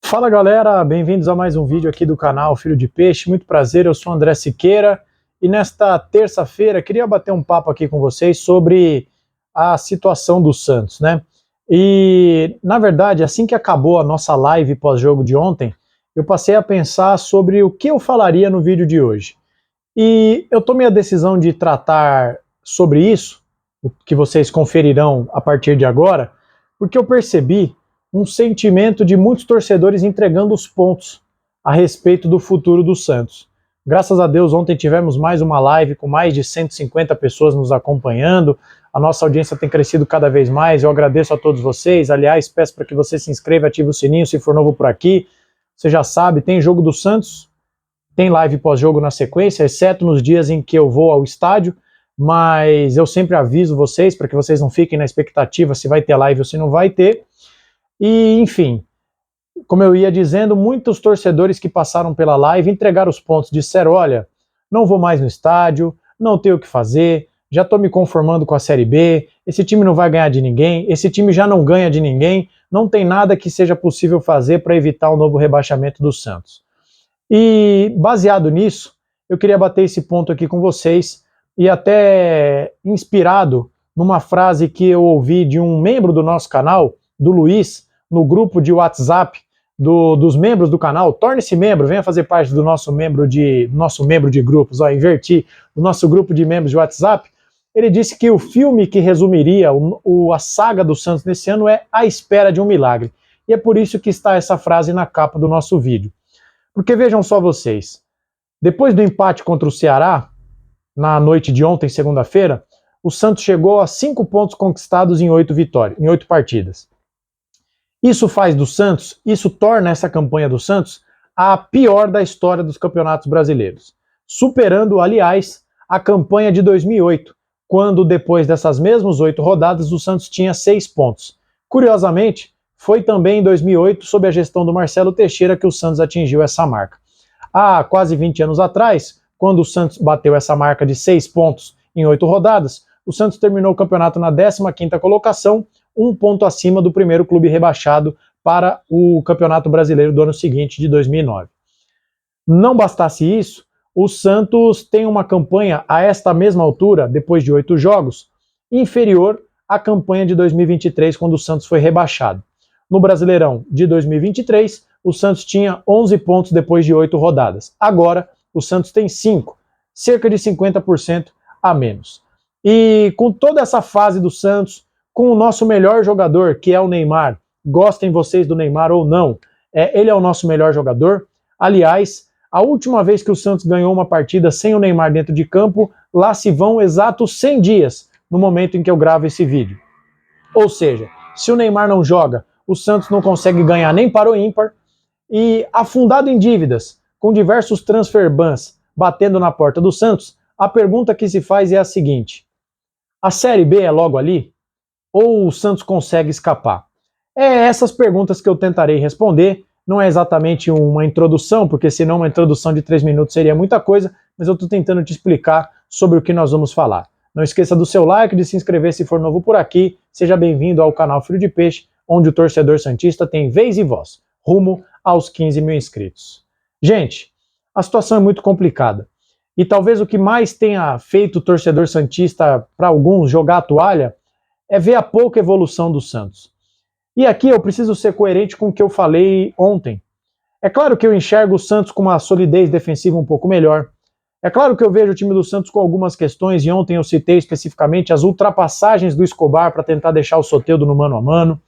Fala galera, bem-vindos a mais um vídeo aqui do canal Filho de Peixe. Muito prazer, eu sou André Siqueira e nesta terça-feira queria bater um papo aqui com vocês sobre a situação do Santos, né? E na verdade, assim que acabou a nossa live pós-jogo de ontem, eu passei a pensar sobre o que eu falaria no vídeo de hoje. E eu tomei a decisão de tratar sobre isso, o que vocês conferirão a partir de agora, porque eu percebi um sentimento de muitos torcedores entregando os pontos a respeito do futuro do Santos. Graças a Deus, ontem tivemos mais uma live com mais de 150 pessoas nos acompanhando. A nossa audiência tem crescido cada vez mais. Eu agradeço a todos vocês. Aliás, peço para que você se inscreva e ative o sininho se for novo por aqui. Você já sabe, tem jogo do Santos, tem live pós-jogo na sequência, exceto nos dias em que eu vou ao estádio, mas eu sempre aviso vocês para que vocês não fiquem na expectativa se vai ter live ou se não vai ter. E, enfim, como eu ia dizendo, muitos torcedores que passaram pela live entregaram os pontos, disseram, olha, não vou mais no estádio, não tenho o que fazer, já estou me conformando com a Série B, esse time não vai ganhar de ninguém, esse time já não ganha de ninguém, não tem nada que seja possível fazer para evitar um novo rebaixamento do Santos. E, baseado nisso, eu queria bater esse ponto aqui com vocês, e até inspirado numa frase que eu ouvi de um membro do nosso canal, do Luiz, no grupo de WhatsApp dos membros do canal. Torne-se membro, venha fazer parte do nosso membro de grupos, inverti, do nosso grupo de membros de WhatsApp. Ele disse que o filme que resumiria a saga do Santos nesse ano é A Espera de um Milagre. E é por isso que está essa frase na capa do nosso vídeo. Porque vejam só vocês, depois do empate contra o Ceará, na noite de ontem, segunda-feira, o Santos chegou a 5 pontos conquistados em 8 partidas. Isso faz do Santos, isso torna essa campanha do Santos a pior da história dos campeonatos brasileiros, superando, aliás, a campanha de 2008, quando depois dessas mesmas 8 rodadas o Santos tinha 6 pontos. Curiosamente, foi também em 2008, sob a gestão do Marcelo Teixeira, que o Santos atingiu essa marca. Há quase 20 anos atrás, quando o Santos bateu essa marca de 6 pontos em 8 rodadas, o Santos terminou o campeonato na 15ª colocação, 1 ponto acima do primeiro clube rebaixado para o Campeonato Brasileiro do ano seguinte, de 2009. Não bastasse isso, o Santos tem uma campanha a esta mesma altura, depois de 8 jogos, inferior à campanha de 2023, quando o Santos foi rebaixado. No Brasileirão de 2023, o Santos tinha 11 pontos depois de 8 rodadas. Agora, o Santos tem 5, cerca de 50% a menos. E com toda essa fase do Santos, com o nosso melhor jogador, que é o Neymar, gostem vocês do Neymar ou não, ele é o nosso melhor jogador. Aliás, a última vez que o Santos ganhou uma partida sem o Neymar dentro de campo, lá se vão exatos 100 dias, no momento em que eu gravo esse vídeo. Ou seja, se o Neymar não joga, o Santos não consegue ganhar nem para o ímpar, e afundado em dívidas, com diversos transfer bans batendo na porta do Santos, a pergunta que se faz é a seguinte: a Série B é logo ali? Ou o Santos consegue escapar? É essas perguntas que eu tentarei responder. Não é exatamente uma introdução, porque senão uma introdução de 3 minutos seria muita coisa, mas eu estou tentando te explicar sobre o que nós vamos falar. Não esqueça do seu like, de se inscrever se for novo por aqui. Seja bem-vindo ao canal Filho de Peixe, onde o torcedor santista tem vez e voz, rumo aos 15 mil inscritos. Gente, a situação é muito complicada. E talvez o que mais tenha feito o torcedor santista, para alguns, jogar a toalha, é ver a pouca evolução do Santos. E aqui eu preciso ser coerente com o que eu falei ontem. É claro que eu enxergo o Santos com uma solidez defensiva um pouco melhor. É claro que eu vejo o time do Santos com algumas questões, e ontem eu citei especificamente as ultrapassagens do Escobar para tentar deixar o Soteldo no mano a mano.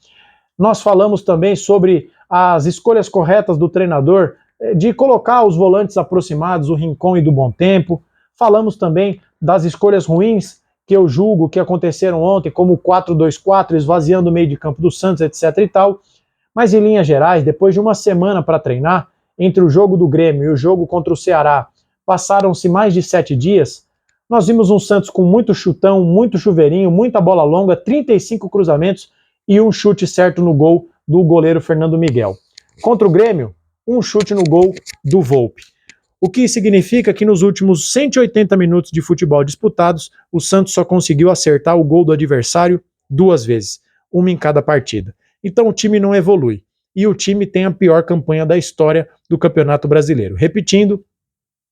Nós falamos também sobre as escolhas corretas do treinador de colocar os volantes aproximados, o Rincon e do Bom Tempo. Falamos também das escolhas ruins que eu julgo que aconteceram ontem, como o 4-2-4, esvaziando o meio de campo do Santos, etc e tal. Mas em linhas gerais, depois de uma semana para treinar, entre o jogo do Grêmio e o jogo contra o Ceará, passaram-se mais de 7 dias, nós vimos um Santos com muito chutão, muito chuveirinho, muita bola longa, 35 cruzamentos e um chute certo no gol do goleiro Fernando Miguel. Contra o Grêmio, um chute no gol do Volpi. O que significa que nos últimos 180 minutos de futebol disputados, o Santos só conseguiu acertar o gol do adversário 2 vezes, uma em cada partida. Então o time não evolui. e o time tem a pior campanha da história do Campeonato Brasileiro. Repetindo,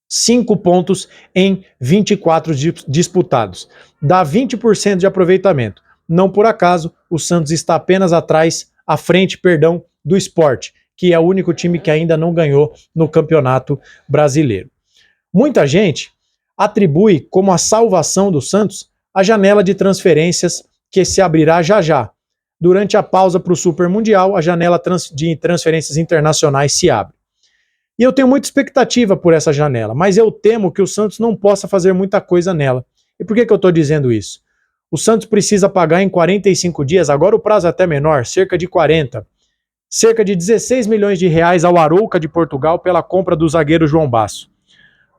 5 pontos em 24 disputados. Dá 20% de aproveitamento. Não por acaso, o Santos está apenas à frente, do Sport, que é o único time que ainda não ganhou no Campeonato Brasileiro. Muita gente atribui como a salvação do Santos a janela de transferências que se abrirá já já. Durante a pausa para o Super Mundial, a janela de transferências internacionais se abre. E eu tenho muita expectativa por essa janela, mas eu temo que o Santos não possa fazer muita coisa nela. E por que eu estou dizendo isso? O Santos precisa pagar em 45 dias, agora o prazo é até menor, cerca de 40, cerca de 16 milhões de reais ao Arouca de Portugal pela compra do zagueiro João Basso.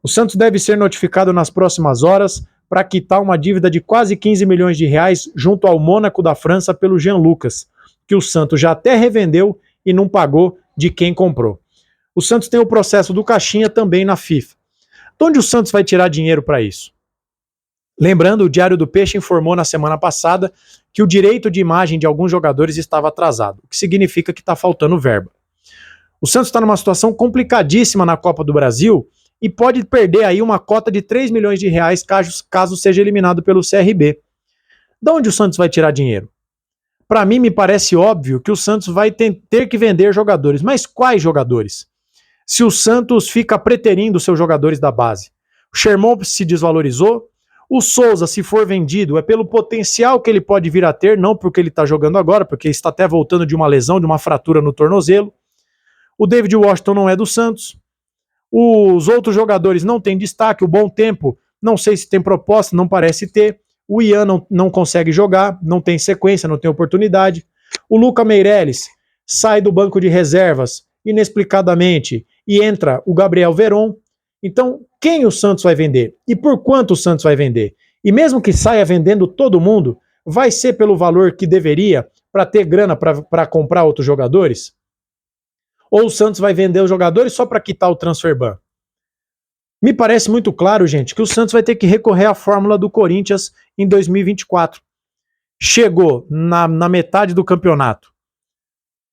O Santos deve ser notificado nas próximas horas para quitar uma dívida de quase 15 milhões de reais junto ao Mônaco da França pelo Jean Lucas, que o Santos já até revendeu e não pagou de quem comprou. O Santos tem o processo do Caixinha também na FIFA. De onde o Santos vai tirar dinheiro para isso? Lembrando, o Diário do Peixe informou na semana passada que o direito de imagem de alguns jogadores estava atrasado, o que significa que está faltando verba. O Santos está numa situação complicadíssima na Copa do Brasil e pode perder aí uma cota de 3 milhões de reais caso seja eliminado pelo CRB. De onde o Santos vai tirar dinheiro? Para mim, me parece óbvio que o Santos vai ter que vender jogadores. Mas quais jogadores? Se o Santos fica preterindo seus jogadores da base. O Sherman se desvalorizou. O Souza, se for vendido, é pelo potencial que ele pode vir a ter, não porque ele está jogando agora, porque está até voltando de uma lesão, de uma fratura no tornozelo. O David Washington não é do Santos. Os outros jogadores não têm destaque. O Bom Tempo, não sei se tem proposta, não parece ter. O Ian não consegue jogar, não tem sequência, não tem oportunidade. O Luca Meireles sai do banco de reservas inexplicadamente e entra o Gabriel Veron. Então, quem o Santos vai vender? E por quanto o Santos vai vender? E mesmo que saia vendendo todo mundo, vai ser pelo valor que deveria para ter grana para comprar outros jogadores? Ou o Santos vai vender os jogadores só para quitar o transfer ban? Me parece muito claro, gente, que o Santos vai ter que recorrer à fórmula do Corinthians em 2024. Chegou na metade do campeonato,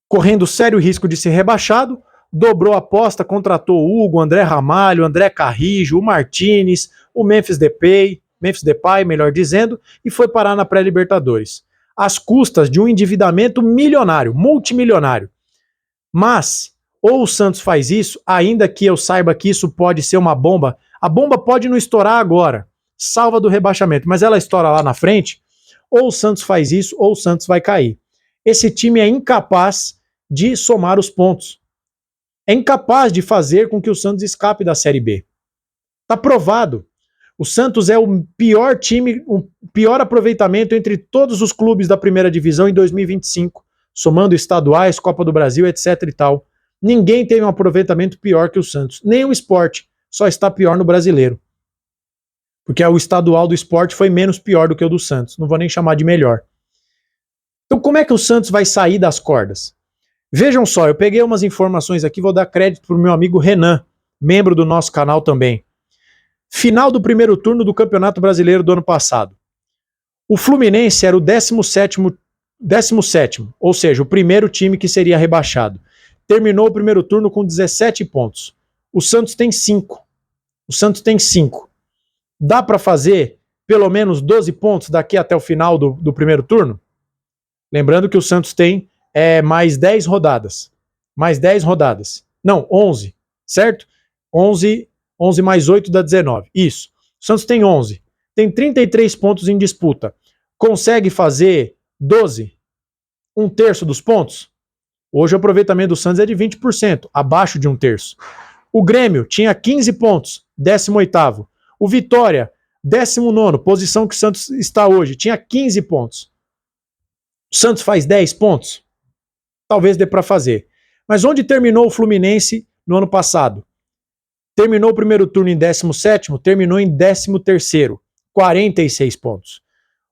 correndo sério risco de ser rebaixado, dobrou a aposta, contratou o Hugo, André Ramalho, André Carrijo, o Martinez, o Memphis Depay, melhor dizendo, e foi parar na pré-Libertadores, às custas de um endividamento milionário, multimilionário. Mas, ou o Santos faz isso, ainda que eu saiba que isso pode ser uma bomba, a bomba pode não estourar agora, salva do rebaixamento, mas ela estoura lá na frente, ou o Santos faz isso, ou o Santos vai cair. Esse time é incapaz de somar os pontos. É incapaz de fazer com que o Santos escape da Série B. Está provado. O Santos é o pior time, o pior aproveitamento entre todos os clubes da primeira divisão em 2025, somando estaduais, Copa do Brasil, etc e tal. Ninguém teve um aproveitamento pior que o Santos. Nem o Sport, só está pior no Brasileiro. Porque o estadual do Sport foi menos pior do que o do Santos. Não vou nem chamar de melhor. Então como é que o Santos vai sair das cordas? Vejam só, eu peguei umas informações aqui, vou dar crédito para o meu amigo Renan, membro do nosso canal também. Final do primeiro turno do Campeonato Brasileiro do ano passado. O Fluminense era o 17º, ou seja, o primeiro time que seria rebaixado. Terminou o primeiro turno com 17 pontos. O Santos tem 5. Dá para fazer pelo menos 12 pontos daqui até o final do primeiro turno? Lembrando que o Santos tem mais 10 rodadas. Não, 11, certo? 11 mais 8 dá 19. Isso. O Santos tem 11. Tem 33 pontos em disputa. Consegue fazer 12? Um terço dos pontos? Hoje o aproveitamento do Santos é de 20%, abaixo de um terço. O Grêmio tinha 15 pontos, 18º. O Vitória, 19º, posição que o Santos está hoje, tinha 15 pontos. O Santos faz 10 pontos? Talvez dê para fazer. Mas onde terminou o Fluminense no ano passado? Terminou o primeiro turno em 17º, terminou em 13º, 46 pontos.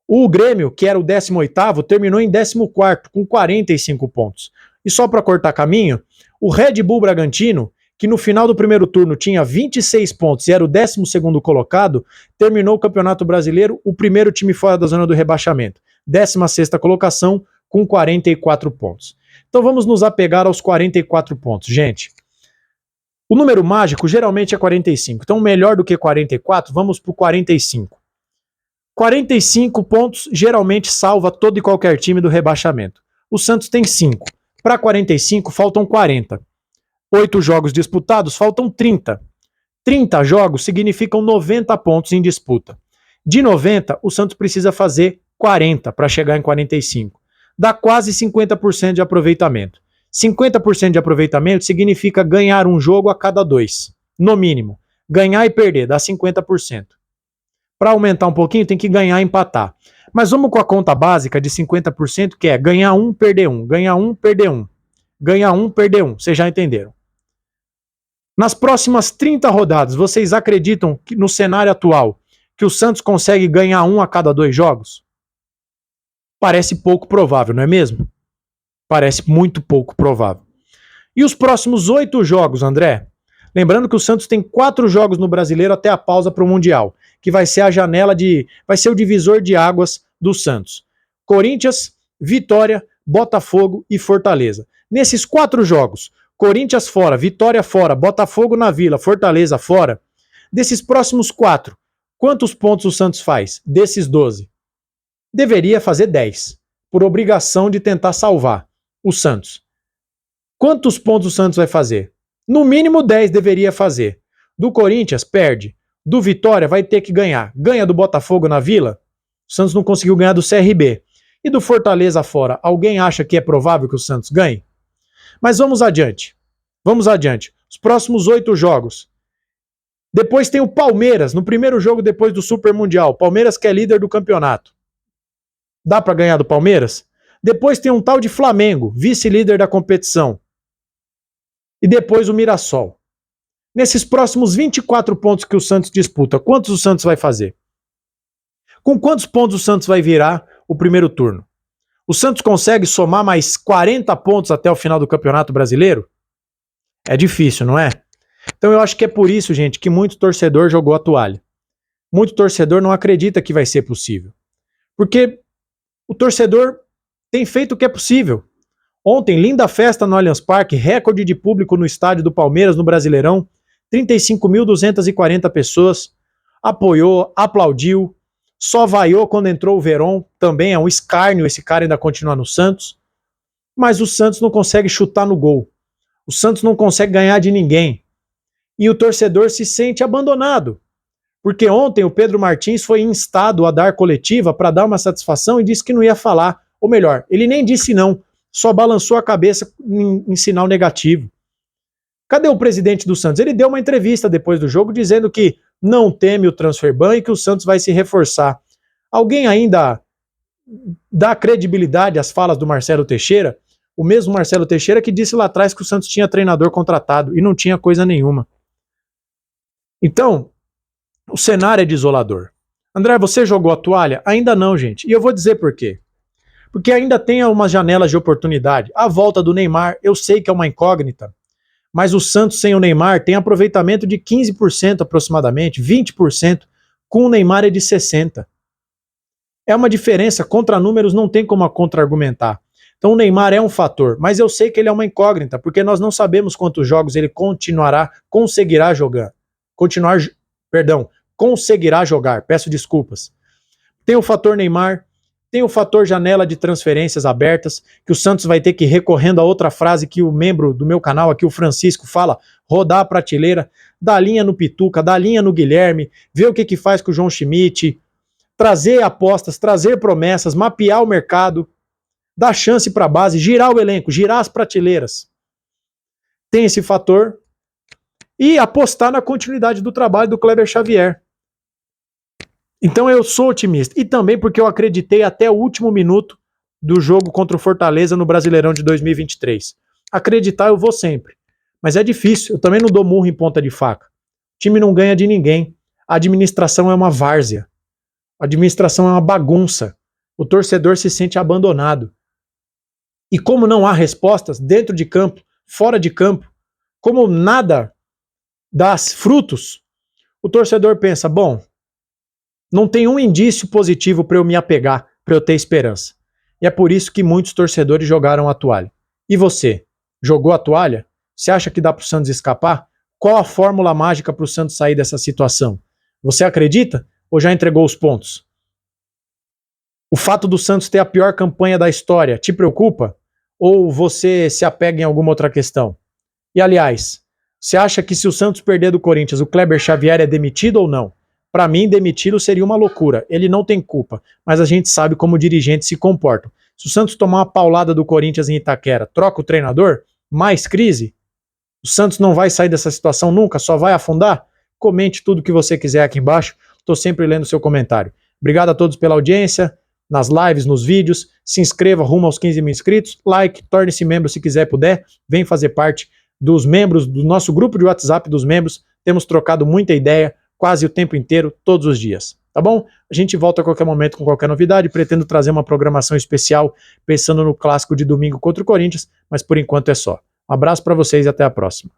O Grêmio, que era o 18º, terminou em 14º, com 45 pontos. E só para cortar caminho, o Red Bull Bragantino, que no final do primeiro turno tinha 26 pontos e era o 12º colocado, terminou o Campeonato Brasileiro, o primeiro time fora da zona do rebaixamento. 16ª colocação, com 44 pontos. Então vamos nos apegar aos 44 pontos. Gente, o número mágico geralmente é 45. Então melhor do que 44, vamos para o 45. 45 pontos geralmente salva todo e qualquer time do rebaixamento. O Santos tem 5. Para 45 faltam 40. 8 jogos disputados, faltam 30. 30 jogos significam 90 pontos em disputa. De 90, o Santos precisa fazer 40 para chegar em 45. Dá quase 50% de aproveitamento. 50% de aproveitamento significa ganhar um jogo a cada 2. No mínimo. Ganhar e perder dá 50%. Para aumentar um pouquinho, tem que ganhar e empatar. Mas vamos com a conta básica de 50%, que é ganhar 1, perder 1. Ganhar 1, perder 1. Ganhar 1, perder 1. Vocês já entenderam. Nas próximas 30 rodadas, vocês acreditam que no cenário atual que o Santos consegue ganhar 1 a cada 2 jogos? Parece pouco provável, não é mesmo? Parece muito pouco provável. E os próximos 8 jogos, André? Lembrando que o Santos tem 4 jogos no Brasileiro até a pausa para o Mundial, que vai ser a janela vai ser o divisor de águas do Santos. Corinthians, Vitória, Botafogo e Fortaleza. Nesses 4 jogos, Corinthians fora, Vitória fora, Botafogo na Vila, Fortaleza fora. Desses próximos 4, quantos pontos o Santos faz? Desses 12. Deveria fazer 10, por obrigação de tentar salvar o Santos. Quantos pontos o Santos vai fazer? No mínimo 10 deveria fazer. Do Corinthians, perde. Do Vitória, vai ter que ganhar. Ganha do Botafogo na Vila? O Santos não conseguiu ganhar do CRB. E do Fortaleza fora, alguém acha que é provável que o Santos ganhe? Mas vamos adiante. Vamos adiante. Os próximos 8 jogos. Depois tem o Palmeiras, no primeiro jogo depois do Super Mundial. Palmeiras que é líder do campeonato. Dá para ganhar do Palmeiras? Depois tem um tal de Flamengo, vice-líder da competição. E depois o Mirassol. Nesses próximos 24 pontos que o Santos disputa, quantos o Santos vai fazer? Com quantos pontos o Santos vai virar o primeiro turno? O Santos consegue somar mais 40 pontos até o final do Campeonato Brasileiro? É difícil, não é? Então eu acho que é por isso, gente, que muito torcedor jogou a toalha. Muito torcedor não acredita que vai ser possível. Porque o torcedor tem feito o que é possível. Ontem, linda festa no Allianz Parque, recorde de público no estádio do Palmeiras, no Brasileirão. 35.240 pessoas. Apoiou, aplaudiu. Só vaiou quando entrou o Verón, também é um escárnio esse cara ainda continuar no Santos. Mas o Santos não consegue chutar no gol. O Santos não consegue ganhar de ninguém. E o torcedor se sente abandonado. Porque ontem o Pedro Martins foi instado a dar coletiva para dar uma satisfação e disse que não ia falar. Ou melhor, ele nem disse não, só balançou a cabeça em sinal negativo. Cadê o presidente do Santos? Ele deu uma entrevista depois do jogo dizendo que não teme o transfer ban e que o Santos vai se reforçar. Alguém ainda dá credibilidade às falas do Marcelo Teixeira? O mesmo Marcelo Teixeira que disse lá atrás que o Santos tinha treinador contratado e não tinha coisa nenhuma. Então, o cenário é desolador. André, você jogou a toalha? Ainda não, gente. E eu vou dizer por quê. Porque ainda tem umas janelas de oportunidade. A volta do Neymar, eu sei que é uma incógnita, mas o Santos sem o Neymar tem aproveitamento de 15% aproximadamente, 20%, com o Neymar é de 60%. É uma diferença, contra números não tem como contra-argumentar. Então o Neymar é um fator, mas eu sei que ele é uma incógnita, porque nós não sabemos quantos jogos ele conseguirá jogar. Conseguirá jogar, peço desculpas. Tem o fator Neymar, tem o fator janela de transferências abertas, que o Santos vai ter que ir recorrendo a outra frase que o membro do meu canal aqui, o Francisco, fala, rodar a prateleira, dar linha no Pituca, dar linha no Guilherme, ver o que faz com o João Schmidt, trazer apostas, trazer promessas, mapear o mercado, dar chance para a base, girar o elenco, girar as prateleiras. Tem esse fator. E apostar na continuidade do trabalho do Kleber Xavier. Então eu sou otimista. E também porque eu acreditei até o último minuto do jogo contra o Fortaleza no Brasileirão de 2023. Acreditar eu vou sempre. Mas é difícil, eu também não dou murro em ponta de faca. O time não ganha de ninguém. A administração é uma várzea. A administração é uma bagunça. O torcedor se sente abandonado. E como não há respostas dentro de campo, fora de campo, como nada dá frutos, o torcedor pensa, bom, não tem um indício positivo para eu me apegar, para eu ter esperança. E é por isso que muitos torcedores jogaram a toalha. E você? Jogou a toalha? Você acha que dá para o Santos escapar? Qual a fórmula mágica para o Santos sair dessa situação? Você acredita ou já entregou os pontos? O fato do Santos ter a pior campanha da história te preocupa? Ou você se apega em alguma outra questão? E aliás, você acha que se o Santos perder do Corinthians, o Kleber Xavier é demitido ou não? Para mim, demiti-lo seria uma loucura. Ele não tem culpa, mas a gente sabe como dirigentes se comportam. Se o Santos tomar uma paulada do Corinthians em Itaquera, troca o treinador, mais crise? O Santos não vai sair dessa situação nunca, só vai afundar? Comente tudo o que você quiser aqui embaixo, estou sempre lendo o seu comentário. Obrigado a todos pela audiência, nas lives, nos vídeos, se inscreva rumo aos 15 mil inscritos, like, torne-se membro se quiser puder, vem fazer parte dos membros do nosso grupo de WhatsApp dos membros, temos trocado muita ideia, quase o tempo inteiro, todos os dias, tá bom? A gente volta a qualquer momento com qualquer novidade, pretendo trazer uma programação especial, pensando no clássico de domingo contra o Corinthians, mas por enquanto é só. Um abraço para vocês e até a próxima.